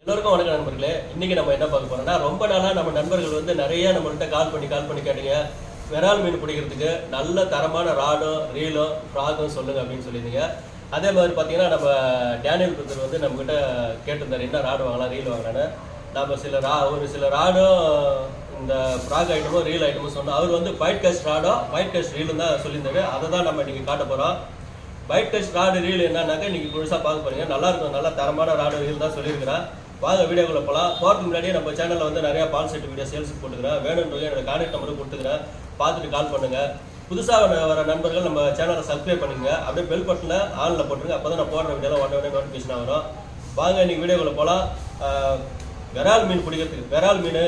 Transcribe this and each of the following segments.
எல்லோருக்கும் வணக்கம் நண்பர்களே. இன்னைக்கு நம்ம என்ன பார்க்க போறோம்னா, ரொம்ப நாளா நம்ம நண்பர்கள் வந்து நிறைய நம்மள்கிட்ட கால் பண்ணி கேட்டீங்க, விரால் மீன் பிடிக்கிறதுக்கு நல்ல தரமான ராடும் ரீலும் ஃப்ராகும் சொல்லுங்க அப்படின்னு சொல்லியிருந்தீங்க. அதே மாதிரி பார்த்தீங்கன்னா நம்ம டேனியல் பிரதர் வந்து நம்மகிட்ட கேட்டிருந்தாரு, என்ன ராடு வாங்கலாம் ரீல் வாங்கலான்னு. நம்ம ஒரு சில ராடும் இந்த ஃப்ராக் ஐட்டமும் ரீல் ஐட்டமும் சொன்னோம். அவர் வந்து பைட் கேஸ்ட் ராடும் பைட் கேஸ்ட் ரீலும் தான் சொல்லியிருந்தாரு. அதை தான் நம்ம இன்னைக்கு காட்ட போகிறோம். பைட் கேஸ்ட் ராடு ரீல் என்னன்னாக்கா இன்னைக்கு முழுசாக பார்க்க போறீங்க. நல்லா இருக்கும், நல்லா தரமான ராடு ரீல் தான் சொல்லியிருக்கிறேன். வாங்க வீடியோக்குள்ள போகலாம். போகிறதுக்கு முன்னாடியே நம்ம சேனலில் வந்து நிறையா பால் செட் வீடியோ சேல்ஸுக்கு போட்டுக்கிறேன். வேணுன்றது என்னோட கான்டாக்ட் நம்பரும் கொடுத்துக்கிறேன், பார்த்துட்டு கால் பண்ணுங்கள். புதுசாக வர நண்பர்கள் நம்ம சேனலை சப்ஸ்கிரைப் பண்ணுங்க, அப்படியே பெல் பட்டனை ஆனில் போட்டுருங்க. அப்போ தான் நான் போடுற வீடியோலாம் உடனே நோட்டிஃபிகேஷனாக வரும். வாங்க இன்றைக்கி வீடியோக்குள்ள போகலாம். விரால் மீன் பிடிக்கிறதுக்கு விரால் மீன்,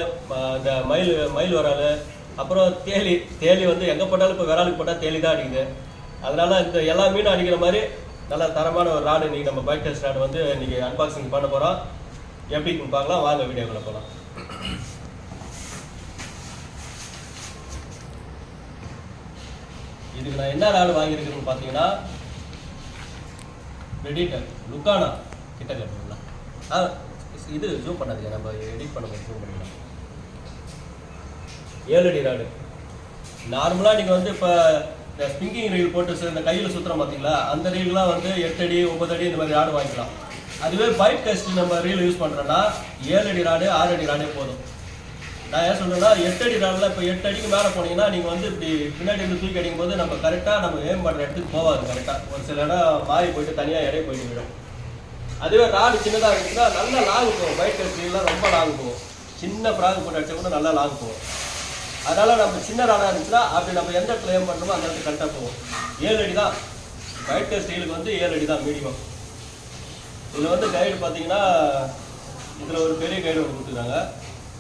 இந்த மயில் விரால், அப்புறம் தேலி வந்து எங்கே போட்டாலும் இப்போ விராலுக்கு போட்டால் தேலி தான் அடிக்குது. அதனால் இந்த எல்லா மீனும் அடிக்கிற மாதிரி நல்ல தரமான ஒரு ராடு இன்றைக்கி நம்ம பைட் டெஸ்ட் ராடு வந்து இன்றைக்கி அன்பாக்சிங் பண்ண போகிறோம். எப்படி பார்க்கலாம், வாங்க வீடியோக்குள்ள போகலாம். இதுக்கு நான் என்ன ராடு வாங்கியிருக்கிறேன்னு பார்த்தீங்கன்னா, ரெடிட்டர் லுக்கானா கிட்ட கேட்டுங்களா, இது ஜூம் பண்ணாதீங்க, நம்ம எடிட் பண்ணும்போது ஜூம் பண்ணிக்கலாம். 7 அடி ராடு. நார்மலாக நீங்கள் வந்து இப்போ இந்த ஸ்பிங்கிங் ரீல் போட்டு இந்த கையில் சுற்றுறோம் பார்த்தீங்களா, அந்த ரீல்லாம் வந்து 8 அடி 9 அடி இந்த மாதிரி ராடு வாங்கிக்கலாம். அதுவே பைட் டெஸ்ட் நம்ம ரீல் யூஸ் பண்ணுறோன்னா 7 அடி ராடு 6 அடி ராடே போதும். நான் ஏன் சொல்கிறேன்னா, 8 அடி ராடில் இப்போ 8 அடிக்கு மேலே போனீங்கன்னா நீங்கள் வந்து இப்படி பின்னாடி இருந்து தூக்கி அடிக்கும் போது நம்ம கரெக்டாக நம்ம ஏம் பண்ணுற இடத்துக்கு போகாது. கரெக்டாக ஒரு சில இடம் மாறி போயிட்டு தனியாக இடையே போயிட்டு விடும். அதுவே ராடு சின்னதாக இருந்துச்சுன்னா நல்லா லாங் போகும். பைட் டெஸ்ட் ரீல்லாம் ரொம்ப லாங் போகும். சின்ன ஃப்ராக் போட்டு அடிச்சா கூட நல்லா லாங் போகும். அதனால் நம்ம சின்ன ராடாக இருந்துச்சுன்னா அப்படி நம்ம எந்த இடத்துல ஏம் பண்ணுறோமோ அந்த இடத்துக்கு கரெக்டாக போகும். 7 அடி தான் பைட் டெஸ்ட் ரீலுக்கு வந்து 7 அடி தான் மீடியம். இதில் வந்து கைடு பார்த்தீங்கன்னா, இதில் ஒரு பெரிய கைடு ஒன்று கொடுத்துருக்காங்க.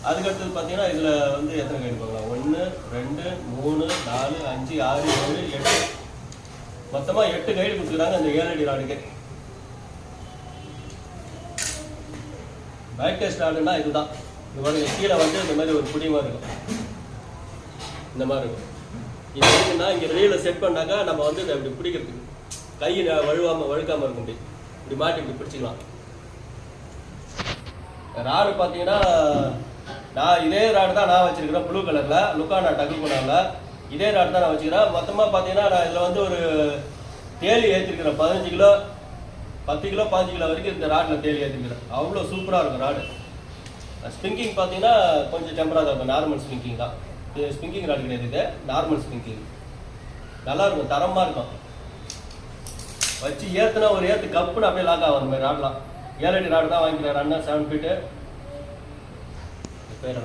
அதுக்கடுத்தது பார்த்தீங்கன்னா இதில் வந்து எத்தனை கைடு பார்க்கலாம், 1 2 3 4 5 6 7 8, மொத்தமாக 8 கைடு கொடுத்துருக்காங்க இந்த 7 அடி ராடுக்கு. பைட் டெஸ்ட் ராடுன்னா இதுதான். இது மாதிரி கீழே வந்து இந்த மாதிரி ஒரு புடி மாதிரி இருக்கும், இந்த மாதிரி இருக்கும். இது எதுக்குன்னா, இங்கே ரீலை செட் பண்ணாக்கா நம்ம வந்து இதை இப்படி பிடிக்கிறதுக்கு கை வழுக்காமல் இருக்கும். இப்படி மாட்டி இப்படி பிடிச்சிக்கலாம். ராடு பார்த்தீங்கன்னா நான் இதே ராடு தான் நான் வச்சிருக்கிறேன், ப்ளூ கலரில் லுக்கானா டக்குல் பண்ணாமல் இதே ராடு தான் நான் வச்சுக்கிறேன். மொத்தமாக பார்த்தீங்கன்னா நான் இதில் வந்து ஒரு தேலி ஏற்றிருக்கிறேன். 15 கிலோ 10 கிலோ 15 கிலோ வரைக்கும் இந்த ராடில் தேலி ஏற்றிருக்கிறேன். அவ்வளோ சூப்பராக இருக்கும் ராடு. ஸ்பிங்கிங் பார்த்தீங்கன்னா கொஞ்சம் டெம்பராக தான் இருக்கும், நார்மல் ஸ்பிங்கிங் தான். இது ஸ்பிங்கிங் ராடு கிடையாது, இது நார்மல் ஸ்பிங்கிங். நல்லாயிருக்கும், தரமாக இருக்கும். வச்சு ஏற்றுனா ஒரு ஏற்று கப்புன்னு அப்படியே லாக் ஆகும். அந்த மாதிரி ராடெலாம் 7 அடி ராடு தான் வாங்கிக்கிறேன். ரன்னா 7 ஃபீட்டு பேர்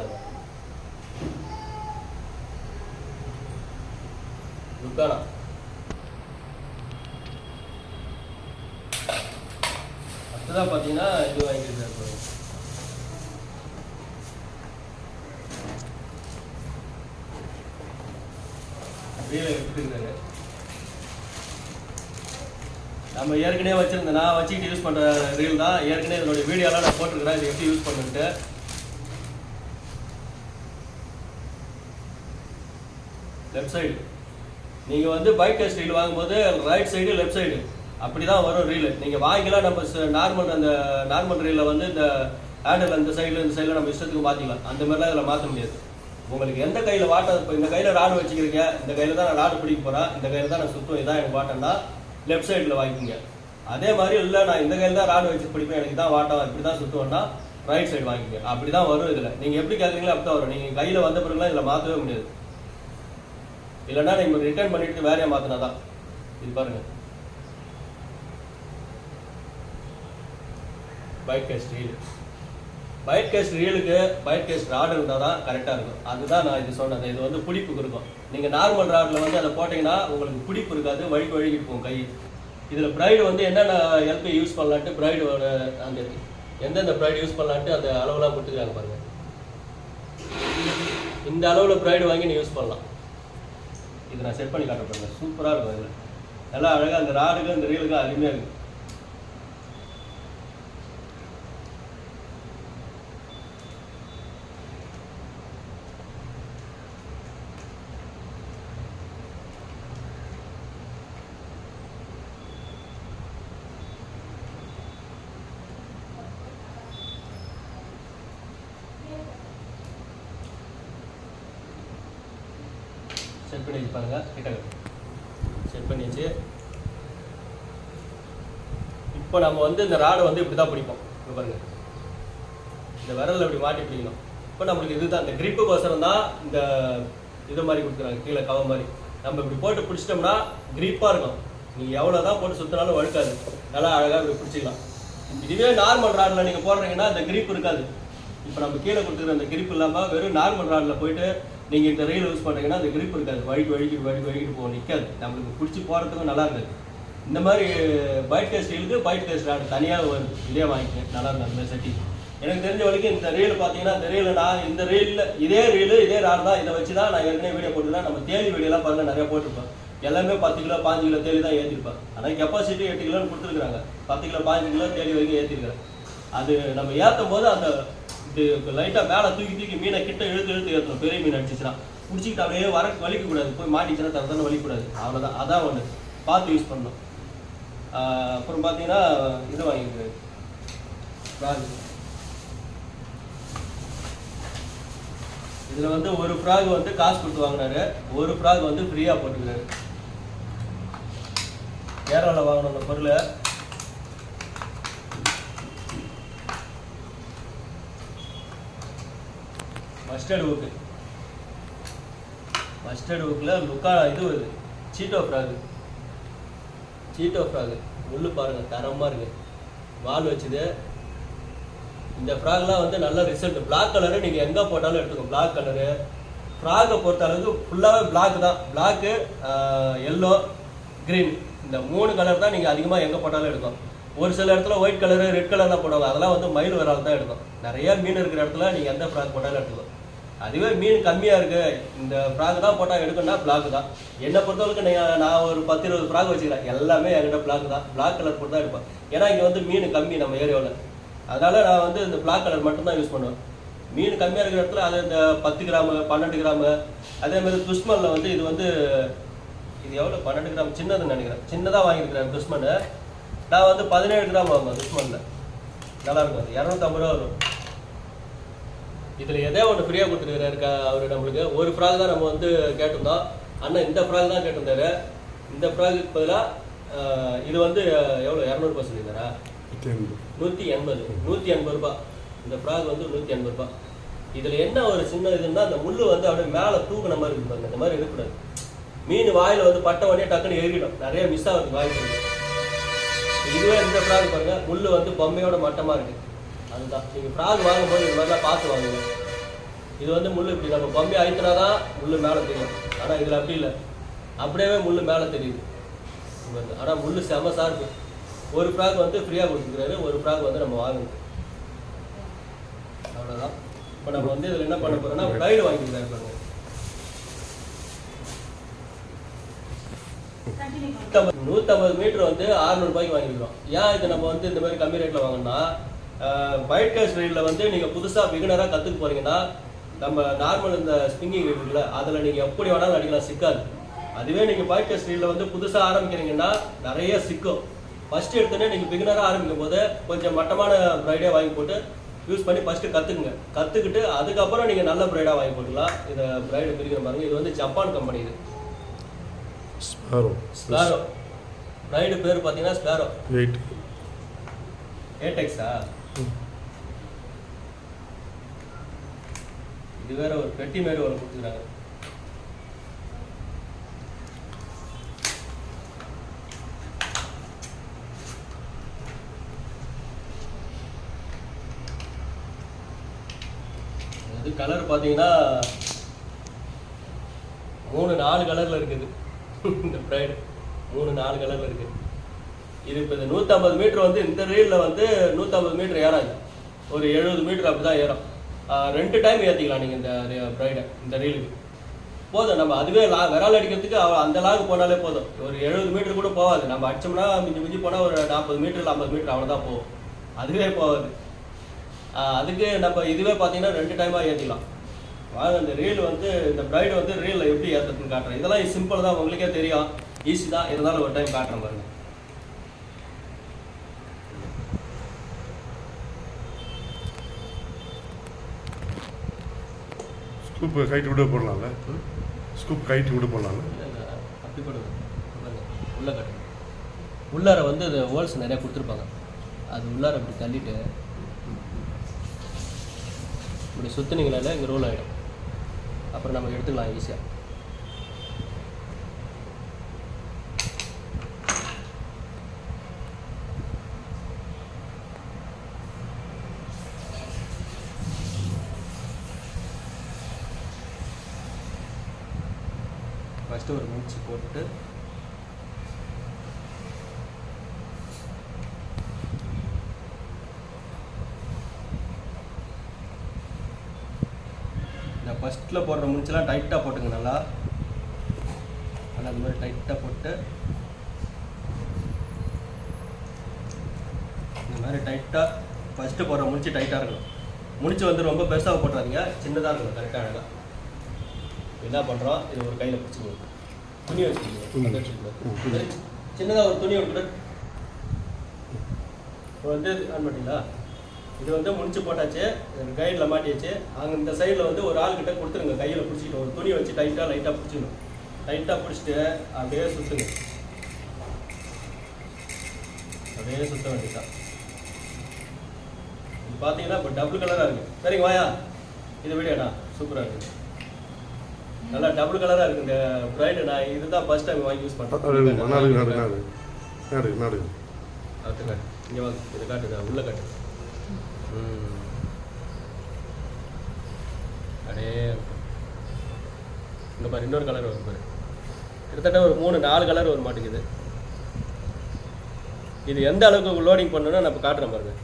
லுக்கானா. அடுத்ததான் பார்த்தீங்கன்னா இது வாங்கிக்கிறேன். ரீலை எடுத்துக்கிறாரு. நம்ம ஏற்கனவே வச்சுருந்தேன், நான் வச்சுக்கிட்டு யூஸ் பண்ணுற ரீல் தான். ஏற்கனவே இதனுடைய வீடியோலாம் நான் போட்டிருக்கிறேன், இது எப்படி யூஸ் பண்ணிட்டு. லெஃப்ட் சைடு நீங்கள் வந்து பைட் டெஸ்ட் ரீல் வாங்கும்போது ரைட் சைடு லெஃப்ட் சைடு அப்படி தான் வரும் ரீல். நீங்கள் வாங்கிக்கலாம். நம்ம நார்மல் ரீலில் வந்து இந்த ஹேண்டில் இந்த சைடில் நம்ம இஷ்டத்துக்கு மாற்றிக்கலாம். அந்த மாதிரிலாம் இதில் மாற்ற முடியாது. உங்களுக்கு எந்த கையில் வாட்டம், இப்போ இந்த கையில் ராடு வச்சுக்கிறீங்க, இந்த கையில் தான் நான் ராடு பிடிக்க போகிறேன், இந்த கையில் தான் நான் சுற்றுவேன், இதான் எனக்கு வாட்டம்னா லெஃப்ட் சைடில் வாங்கிக்கோங்க. அதே மாதிரி இல்லை நான் இந்த கையில் தான் ராடு வச்சு பிடிப்பேன், எனக்கு தான் வாட்டம் இப்படி தான் சுற்றுவேன்னா ரைட் சைடு வாங்கிக்கோங்க. அப்படி தான் வரும். இதில் நீங்கள் எப்படி கேட்குறீங்களோ அப்படி தான் வரும். நீங்கள் கையில் வந்த பிறகுலாம் இதில் மாற்றவே முடியாது. இல்லைன்னா நீங்கள் ரிட்டர்ன் பண்ணிட்டு வேறையாக மாற்றினா தான். இது பாருங்கள், bait cast reel. Bait cast ரீலுக்கு பைட் கேஸ்ட் ராடு இருந்தால் தான் கரெக்டாக இருக்கும். அதுதான் நான் இது சொன்னது. இது வந்து பிடிப்புக்கு இருக்கும். நீங்கள் நார்மல் ராடில் வந்து அதை போட்டிங்கன்னா உங்களுக்கு பிடிப்பு இருக்காது, வழுக்கிட்டு போகும் கை. இதில் ப்ரைடு வந்து என்னென்ன எல்பி யூஸ் பண்ணலான்ட்டு ப்ரைடோட அந்த எந்தெந்த ப்ரைடு யூஸ் பண்ணலான்ட்டு அந்த அளவுலாம் கொடுத்துருக்காங்க பாருங்கள். இந்த அளவில் ப்ரைடு வாங்கி நீ யூஸ் பண்ணலாம். இது நான் செட் பண்ணி காட்ட பாருங்க, சூப்பராக இருக்கும். இதில் நல்லா அழகாக அந்த ராடுக்கு அந்த ரீலுக்கு அருமையாக இருக்குது. செட் பண்ணி வச்சுப்பாங்க. கிட்ட செட் பண்ணிச்சு. இப்போ நம்ம வந்து இந்த ராடை வந்து இப்படி தான் பிடிப்போம். இப்போ பாருங்க, இந்த விரலில் இப்படி மாட்டி பிடிக்கணும். இப்போ நம்மளுக்கு இதுதான் இந்த கிரிப்புக்கோசரம் தான் இந்த இது மாதிரி கொடுக்குறாங்க, கீழே கவர் மாதிரி. நம்ம இப்படி போட்டு பிடிச்சிட்டோம்னா கிரிப்பாக இருக்கும். நீங்கள் எவ்வளோ தான் போட்டு சுற்றினாலும் வழுக்காது, நல்லா அழகாக இப்படி பிடிச்சிக்கலாம். இதுவே நார்மல் ராடில் நீங்கள் போடுறீங்கன்னா இந்த கிரிப் இருக்காது. இப்போ நம்ம கீழே கொடுத்துக்கிற அந்த கிரிப் இல்லாமல் வெறும் நார்மல் ராடில் போயிட்டு நீங்கள் இந்த ரயில் யூஸ் பண்ணுறீங்கன்னா அந்த கிரிப் இருக்காது, வழுக்கிட்டு போகும், நிற்காது. நம்மளுக்கு பிடிச்சி போகிறதுக்கும் நல்லா இருக்காது. இந்த மாதிரி பைட் கேஸ் ரீலுக்கு பைட் கேஸ் ராடு தனியாக ஒரு இதே வாங்கிக்கேன், நல்லா இருக்கும் அந்த செட்டி. எனக்கு தெரிஞ்ச வரைக்கும் இந்த ரீல் பார்த்தீங்கன்னா, இந்த ரீலில் நான் இந்த ரீலில் இதே ரீலு இதே ராடு தான், இதை வச்சு தான் நான் ஏற்கனவே வீடியோ போட்டுருக்கேன். நம்ம தேலி வீடியோலாம் பாருங்கள் நிறையா போட்டிருப்பேன். எல்லாமே 10 கிலோ 5 கிலோ தேலி தான் ஏற்றிருப்பேன். ஆனால் கெப்பாசிட்டி 8 கிலோன்னு கொடுத்துருக்குறாங்க. 10 கிலோ 5 கிலோ தேலி வரைக்கும் ஏற்றிருக்கிறேன். அது நம்ம ஏற்றும் போது அந்த இது லைட்டாக மேலே தூக்கி மீனை கிட்ட இழுத்து ஏற்றணும். பெரிய மீன் அடிச்சிச்சுன்னா பிடிச்சிக்கிட்டு அப்படியே வலிக்கக்கூடாது, போய் மாட்டிச்சுன்னா தரத்தானே வலிக்கக்கூடாது. அவ்வளோதான், அதான் ஒன்று பார்த்து யூஸ் பண்ணணும். அப்புறம் பார்த்தீங்கன்னா இது வாங்கிக்கிறேன், ஃப்ராக். இதில் வந்து ஒரு ஃப்ராக் வந்து காசு கொடுத்து வாங்கினாரு, ஒரு ஃப்ராக் வந்து ஃப்ரீயாக போட்டுக்கிறாரு. கேரளாவில் வாங்கின அந்த பொருள் மஸ்டர்ட் ஊக்கு. மஸ்டர்ட் ஊக்கில் லுக்கா இது வருது, சீட்டோ ஃப்ராகு. உள்ளு பாருங்கள் தரமாக இருக்குது, வால் வச்சுது. இந்த ஃப்ராக்லாம் வந்து நல்ல ரிசல்ட். பிளாக் கலரு நீங்கள் எங்கே போட்டாலும் எடுத்துக்கோ. பிளாக் கலரு ஃப்ராகை பொறுத்த அளவுக்கு ஃபுல்லாகவே பிளாக் தான். பிளாக்கு, எல்லோ, க்ரீன், இந்த 3 கலர் தான் நீங்கள் அதிகமாக எங்கே போட்டாலும் எடுக்கும். ஒரு சில இடத்துல ஒயிட் கலரு ரெட் கலர்லாம் போடுவாங்க, அதெல்லாம் வந்து மயில் வரால் தான் எடுக்கும். நிறைய மீன் இருக்கிற இடத்துல நீங்கள் எந்த ஃப்ராக் போட்டாலும் எடுத்துக்கோ. அதுவே மீன் கம்மியாக இருக்குது, இந்த ஃப்ராக் தான் போட்டால் எடுக்கணும்னா பிளாக் தான். என்னை பொறுத்தவரைக்கும் நான் ஒரு 10-20 ஃப்ராக் வச்சுக்கிறேன், எல்லாமே என்கிட்ட பிளாக் தான். பிளாக் கலர் போட்டு தான் எடுப்பேன். ஏன்னா இங்கே வந்து மீன் கம்மி நம்ம ஏரியாவில், அதனால் நான் வந்து இந்த பிளாக் கலர் மட்டும்தான் யூஸ் பண்ணுவேன். மீன் கம்மியாக இருக்கிற இடத்துல அது இந்த 10 கிராமு 12 கிராமு. அதேமாதிரி துஷ்மனில் வந்து இது வந்து இது எவ்வளோ 12 கிராம் சின்னதுன்னு நினைக்கிறேன், சின்னதாக வாங்கியிருக்கிறேன் துஷ்மன். நான் வந்து 17 கிராம் வாங்குவேன் துஷ்மனில், நல்லாயிருக்கும். அது 250 ரூபா வரும். இதில் எதே ஒன்று ஃப்ரீயாக கொடுத்துருக்காரு அவர் நம்மளுக்கு. ஒரு ஃப்ராக் தான் நம்ம வந்து கேட்டிருந்தோம், அண்ணன் இந்த ஃப்ராக் தான் கேட்டிருந்தாரு. இந்த ஃப்ராக்கு பதிலாக இது வந்து எவ்வளோ 200 ரூபா சொல்லியிருந்தாரா? 180 ரூபா. இந்த ஃப்ராக் வந்து 180 ரூபா. இதில் என்ன ஒரு சின்ன இதுன்னா, அந்த முள் வந்து அப்படியே மேலே தூக்குன மாதிரி இருக்கு பாருங்க. இந்த மாதிரி இருக்கக்கூடாது. மீன் வாயில் வந்து பட்ட உடனே டக்குன்னு ஏறிடும், நிறைய மிஸ் ஆகுது வாய்ப்பு இருக்குது. இதுவே இந்த ஃப்ராக் பாருங்கள், முள் வந்து பொம்மையோட மட்டமாக இருக்குது. அதுதான் நீங்கள் ஃப்ராக் வாங்கும்போது இது மாதிரிலாம் பார்த்து வாங்குங்க. இது வந்து முள் இப்படி நம்ம பொம்மையை அழுத்தினா தான் முள் மேலே தெரியும். ஆனால் இதில் அப்படி இல்லை, அப்படியே முள் மேலே தெரியுது. ஆனால் முள் செம சார்பு. ஒரு ஃப்ராக் வந்து ஃப்ரீயாக கொடுத்துருக்காரு, ஒரு ஃப்ராக் வந்து நம்ம வாங்கணும். அவ்வளோதான். இப்போ நம்ம வந்து இதில் என்ன பண்ண போகிறோம்னா ப்ரைடு வாங்கிக்கிறேன். பாருங்க, 150 மீட்டர் வந்து 600 ரூபாய்க்கு வாங்கிக்கிறோம். ஏன் இது நம்ம வந்து இந்த மாதிரி கம்மி ரேட்டில் வாங்கினா, பைட் கேஸ் ரீலில் வந்து நீங்கள் புதுசாக பிகினராக கற்றுக்க போகிறீங்கன்னா, நம்ம நார்மல் இந்த ஸ்பிங்கிங் இருக்குல்ல, அதில் நீங்கள் எப்படி வேணாலும் அடிக்கலாம், சிக்காது. அதுவே நீங்கள் பைட் கேஸ் ரீலில் வந்து புதுசாக ஆரம்பிக்கிறீங்கன்னா நிறைய சிக்கும். ஃபஸ்ட்டு எடுத்தோன்னே நீங்கள் பிகினராக ஆரம்பிக்கும் போது கொஞ்சம் மட்டமான ப்ரைடே வாங்கி போட்டு யூஸ் பண்ணி ஃபஸ்ட்டு கற்றுக்குங்க. கற்றுக்கிட்டு அதுக்கப்புறம் நீங்கள் நல்ல ப்ரைடாக வாங்கி போட்டுக்கலாம். இதை ப்ரைடு பிரிக்கிற பாருங்க, இது வந்து ஜப்பான் கம்பெனி. இது ஸ்பேரோ ப்ரைடு பேர் பார்த்தீங்கன்னா ஸ்பேரோ ஏடெக்ஸா. இது வேற ஒரு பெட்டி மேடு ஒரு கொடுத்துக்கிறாங்க. இது கலர் பார்த்தீங்கன்னா 3-4 கலரில் இருக்குது. இந்த ப்ரைடு 3-4 கலரில் இருக்குது. இது இப்போ இந்த 150 மீட்டர் வந்து இந்த ரீலில் வந்து 150 மீட்டர் ஏறாது, ஒரு 70 மீட்டர் அப்படி தான் ஏறும். 2 டைம் ஏற்றிக்கலாம் நீங்கள் இந்த ப்ரைடை. இந்த ரீலுக்கு போதும். நம்ம அதுவே விரால் அடிக்கிறதுக்கு அந்த லாகு போனாலே போதும். ஒரு 70 மீட்டர் கூட போகாது. நம்ம அடிச்சோம்னா மிஞ்சி போனால் ஒரு 40 மீட்டர் 50 மீட்டர் அவ்வளோதான் போகும், அதுவே போகாது. அதுக்கு நம்ம இதுவே பார்த்தீங்கன்னா 2 டைமாக ஏற்றிக்கலாம். வாங்க இந்த ரீல் வந்து இந்த ப்ரைடு வந்து ரீலில் எப்படி ஏற்றுறதுன்னு காட்டுறேன். இதெல்லாம் சிம்பிள் தான், உங்களுக்கே தெரியும், ஈஸி தான். இருந்தாலும் ஒரு டைம் காட்டுறேன் பாருங்க. ஸ்கூப் கைட்டு விட போடலாம்ல, ஸ்கூப் கைட்டு விட்டு போடலாம். அப்படி போடுங்க. உள்ளே கட்டுங்க. உள்ளார வந்து அது ஹோல்ஸ் நிறையா கொடுத்துருப்பாங்க. அது உள்ளார அப்படி தள்ளிட்டு இப்படி சுற்றுனீங்களால இங்கே ரோல் ஆகிடும். அப்புறம் நம்ம எடுத்துக்கலாம் ஈஸியாக. ஃபஸ்ட்டு ஒரு முடிச்சு போட்டு இந்த ஃபஸ்ட்டில் போடுற முடிச்செல்லாம் டைட்டாக போட்டுங்க. நல்லா அந்த மாதிரி டைட்டாக போட்டு இந்த மாதிரி டைட்டாக ஃபஸ்ட்டு போடுற முடிச்சு டைட்டாக இருக்கணும். முடிச்சு வந்து ரொம்ப பெருசாக போட்டுறாதீங்க, சின்னதாக இருக்கணும். கரெக்டாக அழகாக என்ன பண்ணுறோம், இது ஒரு கையில் பிடிச்சிக்கணும். துணி வச்சுக்கணும். சின்னதாக ஒரு துணி விட்டு இப்போ வந்து ஆன் பண்ணிங்களா. இது வந்து முடிச்சு போட்டாச்சு, கைடில் மாட்டியாச்சு. அங்கே இந்த சைடில் வந்து ஒரு ஆள்கிட்ட கொடுத்துருங்க. கையில் பிடிச்சிக்கிட்டு ஒரு துணி வச்சு லைட்டாக பிடிச்சிக்கணும். டைட்டாக பிடிச்சிட்டு அப்படியே சுற்றுங்க. அப்படியே சுற்ற வேண்டியதான். இது பார்த்தீங்கன்னா இப்போ டபுள் கலராக இருக்குது. சரிங்க வாயா, இது வீடியோண்ணா சூப்பராக இருக்குது. நல்லா டபுள் கலராக இருக்குது இந்த ப்ரைடு. நான் இதுதான் ஃபர்ஸ்ட் டைம் வாங்கி யூஸ் பண்ணுறேன். அது காட்டு, இங்கே வாங்க, இதை காட்டுதா, உள்ளே காட்டு. அப்படியே இங்கே பாரு, இன்னொரு கலர் வரும் பாரு. கிட்டத்தட்ட ஒரு 3-4 கலர் வர மாட்டேங்குது. இது எந்த அளவுக்கு லோடிங் பண்ணணும்னா நான் இப்போ காட்டுறேன் பாருங்க.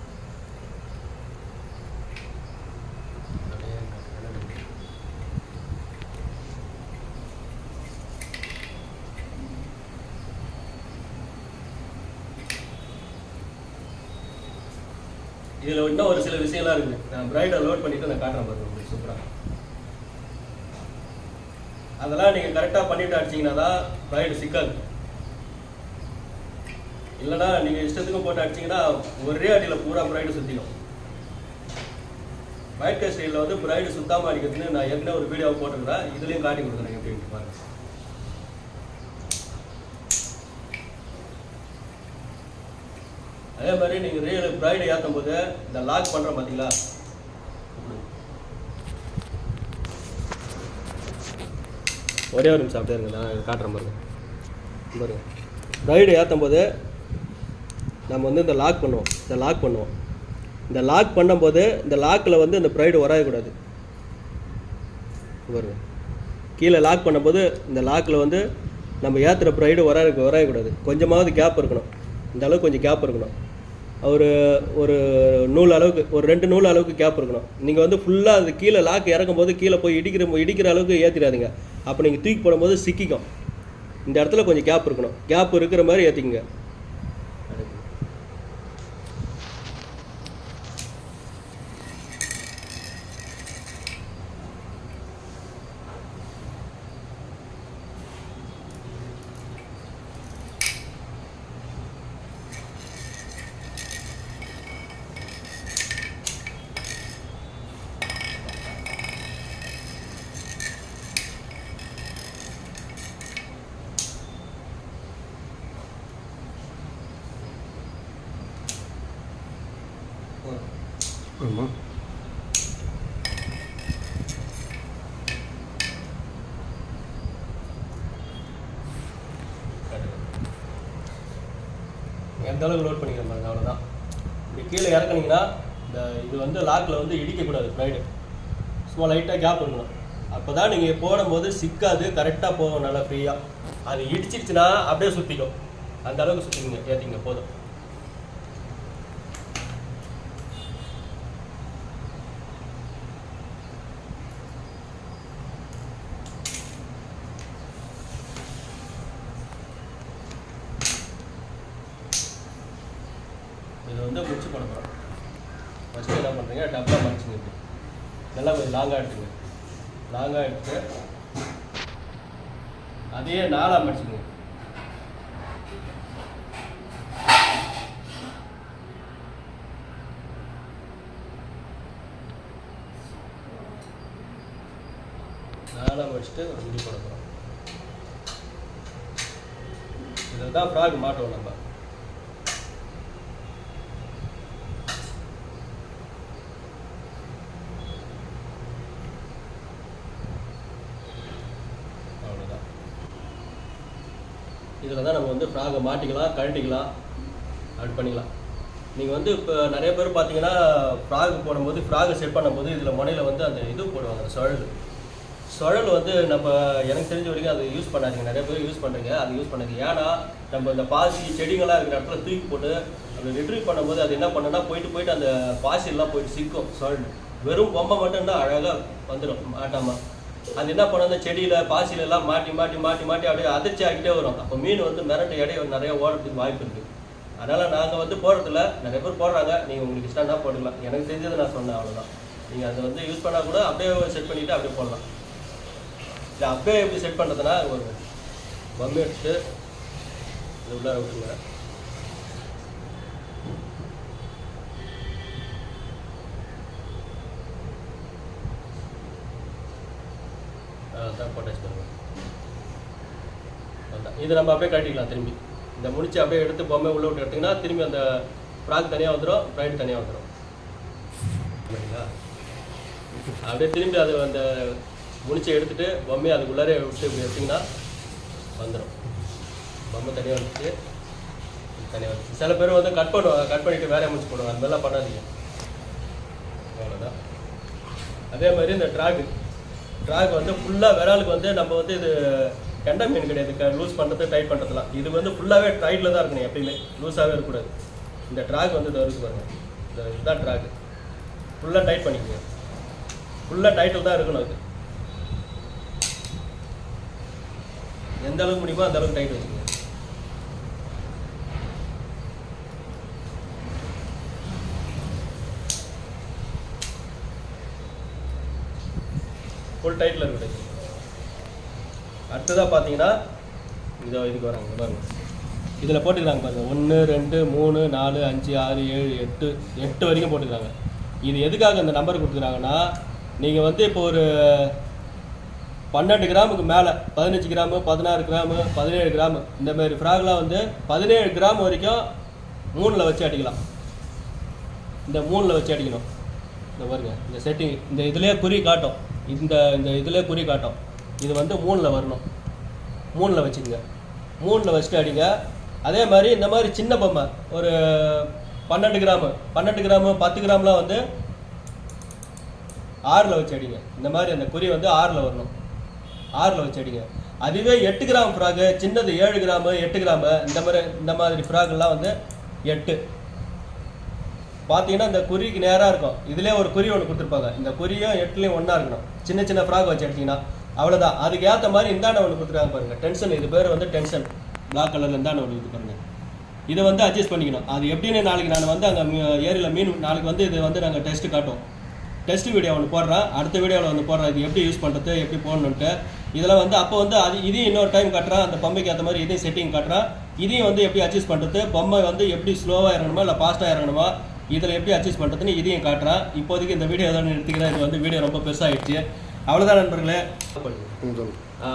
இதில் இன்னும் ஒரு சில விஷயம்லாம் இருக்குது. நான் ப்ரைடை லோட் பண்ணிவிட்டு நான் காட்டுறேன் பாருங்க உங்களுக்கு சூப்பராக. அதெல்லாம் நீங்கள் கரெக்டாக பண்ணிவிட்டு அடிச்சிங்கன்னா தான் ப்ரைடு சிக்காது. இல்லைனா நீங்கள் இஷ்டத்துக்கும் போட்டு அடிச்சிங்கன்னா ஒரே அடியில் பூரா ப்ரைடு சுற்றிடும். ஒயிட் கேஸ்டியில் வந்து ப்ரைடு சுத்தாமல் அடிக்கிறதுன்னு நான் ஏற்கனவே ஒரு வீடியோவை போட்டுருக்கிறேன். இதுலேயும் காட்டி கொடுக்குறேன் எப்படின்ட்டு பாருங்க. அதே மாதிரி நீங்கள் ரியல் ப்ரைடு ஏற்றும் போது இந்த லாக் பண்ணுறோம் பார்த்தீங்களா, ஒரே ஒரு நிமிஷம் அப்படியே இருங்க, நான் காட்டுறேன் பாருங்க. பாருங்க, ப்ரைடு ஏற்றும் போது நம்ம வந்து இந்த லாக் பண்ணுவோம். இந்த லாக் பண்ணும்போது இந்த லாக்கில் வந்து இந்த ப்ரைடு வராயக்கூடாது. பாருங்க, கீழே லாக் பண்ணும்போது இந்த லாக்கில் வந்து நம்ம ஏற்றுற ப்ரைடு வராயக்கூடாது. கொஞ்சமாவது கேப் இருக்கணும். இந்த அளவுக்கு கொஞ்சம் கேப் இருக்கணும். ஒரு நூல் அளவுக்கு, ஒரு 2 நூல் அளவுக்கு கேப் இருக்கணும். நீங்கள் வந்து ஃபுல்லாக அது கீழே லாக் இறக்கும் போது கீழே போய் இடிக்கிற அளவுக்கு ஏற்றிடாதீங்க. அப்போ நீங்கள் தூக்கி போடும்போது சிக்கிக்கும். இந்த இடத்துல கொஞ்சம் கேப் இருக்கணும். கேப் இருக்கிற மாதிரி ஏற்றிக்குங்க. ஆமாம், எந்த அளவுக்கு லோட் பண்ணிக்கிற பாருங்க, அவ்வளோதான். இப்படி கீழே இறக்குனீங்கன்னா இது வந்து லாக்கில் வந்து இடிக்கக்கூடாது. ப்ரைடு சும்மா லைட்டாக கேப் இருக்கணும். அப்போ தான் நீங்கள் போடும்போது சிக்காது, கரெக்டாக போகும் நல்லா ஃப்ரீயாக. அது இடிச்சிடுச்சுன்னா அப்படியே சுற்றிக்கும். அந்த அளவுக்கு சுற்றிங்க, ஏற்றிங்க போதும். இதை வந்து முடிச்சு பண்ண போகிறோம். ஃபஸ்ட்டு என்ன பண்ணுறீங்க, டப்பா மடிச்சுங்க. நல்லா கொஞ்சம் லாங்காக எடுத்துங்க. லாங்காக எடுத்து அதையே 4ஆக மடிச்சுங்க. நாலாக மடிச்சுட்டு ஒரு முடி போட போகிறோம். இதுதான் ஃப்ராக் மாட்டோம் நம்ம. அவ்வளோதான். இதில் தான் நம்ம வந்து ஃப்ராகை மாட்டிக்கலாம், கழட்டிக்கலாம், அப்படி பண்ணிக்கலாம். நீங்கள் வந்து இப்போ நிறைய பேர் பார்த்தீங்கன்னா ஃப்ராக் போடும்போது ஃப்ராகை செட் பண்ணும்போது இதில் முனையில் வந்து அந்த இது போடுவாங்க, சுழல் வந்து நம்ம எனக்கு தெரிஞ்ச வரைக்கும் அது யூஸ் பண்ணாதீங்க. நிறைய பேர் யூஸ் பண்ணுறீங்க, அது யூஸ் பண்ணாதீங்க. ஏன்னா நம்ம இந்த பாசி செடிங்கள்லாம் இருக்கிற இடத்துல தூக்கி போட்டு அப்படி ரிட்ரீவ் பண்ணும்போது அது என்ன பண்ணுன்னா போயிட்டு அந்த பாசியெல்லாம் போயிட்டு சிக்கும் சுழல். வெறும் பொம்மை மட்டும்னா அழகாக வந்துடும் மாட்டாமல். அது என்ன பண்ண அந்த செடியில் பாசிலெல்லாம் மாட்டி அப்படியே அதிர்ச்சி ஆகிட்டே வரும். அப்போ மீன் வந்து மிரட்டு இடையே நிறைய ஓடுறதுக்கு வாய்ப்பு இருக்குது. அதனால் நாங்கள் வந்து போடுறதில்ல, நிறைய பேர் போடுறாங்க. நீங்கள் உங்களுக்கு இஷ்டம்னா போட்டுக்கலாம். எனக்கு தெரிஞ்சதை நான் சொன்னேன், அவ்வளோதான். நீங்கள் அதை வந்து யூஸ் பண்ணால் கூட அப்படியே செட் பண்ணிவிட்டு அப்படியே போடலாம். இல்லை அப்படியே எப்படி செட் பண்ணுறதுனா ஒரு பம்பு எடுத்து இது உள்ளார விட்டுருங்க. அதான் போட்டாச்சு பண்ணுங்க. அதுதான் இது நம்ம அப்படியே கட்டிக்கலாம். திரும்பி இந்த முடிச்சு அப்படியே எடுத்து பொம்மை உள்ளே விட்டு எடுத்திங்கன்னா திரும்பி அந்த ஃப்ராக் தனியாக வந்துடும், ப்ரைட் தனியாக வந்துடும். சரிங்களா? அப்படியே திரும்பி அது அந்த முடிச்சை எடுத்துகிட்டு பொம்மையை அதுக்குள்ளாரே விட்டு இப்படி எடுத்திங்கன்னா வந்துடும். பொம்மை தனியாக வந்துச்சு, தனியாக வந்துச்சு. சில பேர் வந்து கட் பண்ணிவிட்டு வேலையை முடிச்சு போடுவாங்க. அந்த மாதிரிலாம் பண்ணாதீங்க. அவ்வளோதான். அதே மாதிரி இந்த ட்ராக் வந்து ஃபுல்லாக விராலுக்கு வந்து நம்ம வந்து இது கெண்டை மீன் கிடையாது, லூஸ் பண்ணுறது டைட் பண்ணுறதுலாம். இது வந்து ஃபுல்லாகவே டைட்டில் தான் இருக்கணும், எப்பயுமே லூஸாகவே இருக்கக்கூடாது. இந்த ட்ராக் வந்து இது வரைக்கும் பாருங்கள், இதுதான் ட்ராக். ஃபுல்லாக டைட் பண்ணிக்கோங்க, ஃபுல்லாக டைட்டில் தான் இருக்கணும். இது எந்த அளவுக்கு முடியுமோ அந்த அளவுக்கு டைட் வச்சுக்கோங்க. ஃபுல் டைட்டில் இருக்கட்டும். அடுத்ததாக பார்த்தீங்கன்னா இதுக்கு வராங்க பாருங்கள், இதில் போட்டுக்கிறாங்க பாருங்கள். 1 2 3 4 5 6 7 8 வரைக்கும் போட்டுக்கிறாங்க. இது எதுக்காக இந்த நம்பர் கொடுத்துக்கிறாங்கன்னா, நீங்கள் வந்து இப்போ ஒரு 12 கிராமுக்கு மேலே 15 கிராமு 16 கிராமு 17 கிராமு இந்த மாதிரி ஃப்ராக்லாம் வந்து 17 கிராம் வரைக்கும் 3ல் வச்சு அடிக்கலாம். இந்த 3ல் வச்சு அடிக்கணும். இந்த பாருங்க, இந்த செட்டிங் இந்த இதிலே குறி காட்டும், இந்த இதிலே குறி காட்டும். இது வந்து 3ல் வரணும். 3ல் வச்சுக்கோங்க. 3ல் வச்சுட்டு அடிங்க. அதே மாதிரி இந்த மாதிரி சின்ன பொம்மை ஒரு 12 கிராமு 10 கிராம்லாம் வந்து 6ல் வச்சு அடிங்க. இந்த மாதிரி அந்த குறி வந்து 6ல் வரணும். 6ல் வச்சு அடிங்க. அதுவே 8 கிராம் ஃப்ராகு, சின்னது 7 கிராமு 8 கிராமு இந்த மாதிரி ஃப்ராக்லாம் வந்து 8 பார்த்தீங்கன்னா இந்த குறிக்கு நேராக இருக்கும். இதிலே ஒரு குறி ஒன்று கொடுத்துருப்பாங்க. இந்த குறியும் 8லையும் ஒன்றா இருக்கணும். சின்ன ஃப்ராக் வச்சு அடிச்சிங்கன்னா அவ்வளோதான். அதுக்கு ஏற்ற மாதிரி இந்தாண்ட ஒன்று கொடுத்துருக்காங்க பாருங்கள், டென்ஷன். இது பேர் வந்து டென்ஷன், பிளாக் கலரில் இந்தாண்ட ஒன்று இது பாருங்கள். இதை வந்து அட்ஜஸ்ட் பண்ணிக்கணும். அது எப்படின்னு நாளைக்கு நான் வந்து அங்கே ஏரியில் மீன் நாளைக்கு வந்து இது வந்து நாங்கள் டெஸ்ட்டு காட்டுவோம். டெஸ்ட் வீடியோ ஒன்று போடுறேன், அடுத்த வீடியோவில் வந்து போடுறேன். இது எப்படி யூஸ் பண்ணுறது, எப்படி போடணுன்ட்டு. இதெல்லாம் வந்து அப்போ வந்து அது இதையும் இன்னொரு டைம் காட்டுறேன். அந்த பொம்மைக்கு ஏற்ற மாதிரி இதையும் செட்டிங் காட்டுறேன். இதையும் வந்து எப்படி அட்ஜஸ்ட் பண்ணுறது, பொம்மை வந்து எப்படி ஸ்லோவாக இறங்கணுமா இல்லை ஃபாஸ்ட்டாக இறங்கணுமா, இதில் எப்படி அட்ஜஸ்ட் பண்ணுறதுன்னு இதையும் காட்டுறேன். இப்போதைக்கு இந்த வீடியோ தான் எடுத்துக்கிறேன். இது வந்து வீடியோ ரொம்ப பெருசாகிடுச்சு. அவ்வளோதான் நண்பர்களே.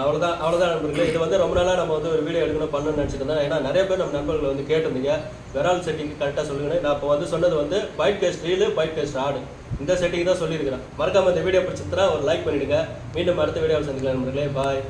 அவ்வளோதான் நண்பர்களே. இது வந்து ரொம்ப நாளாக நம்ம வந்து ஒரு வீடியோ எடுக்கணும் பண்ணணும்னு நினச்சிட்டு இருந்தேன். ஏன்னா நிறைய பேர் நம்ம நண்பர்கள் வந்து கேட்டிருந்தீங்க விரால் செட்டிங் கரெக்டாக சொல்லுங்கன்னு. நான் இப்போ வந்து சொன்னது வந்து baitcast reel, byte caste rod, இந்த செட்டிங் தான் சொல்லியிருக்கிறேன். மறக்காமல் இந்த வீடியோ பிடிச்சிருந்தா ஒரு லைக் பண்ணிவிடுங்க. மீண்டும் அடுத்த வீடியோவில் சந்திக்கலாம் நண்பர்களே. பாய்.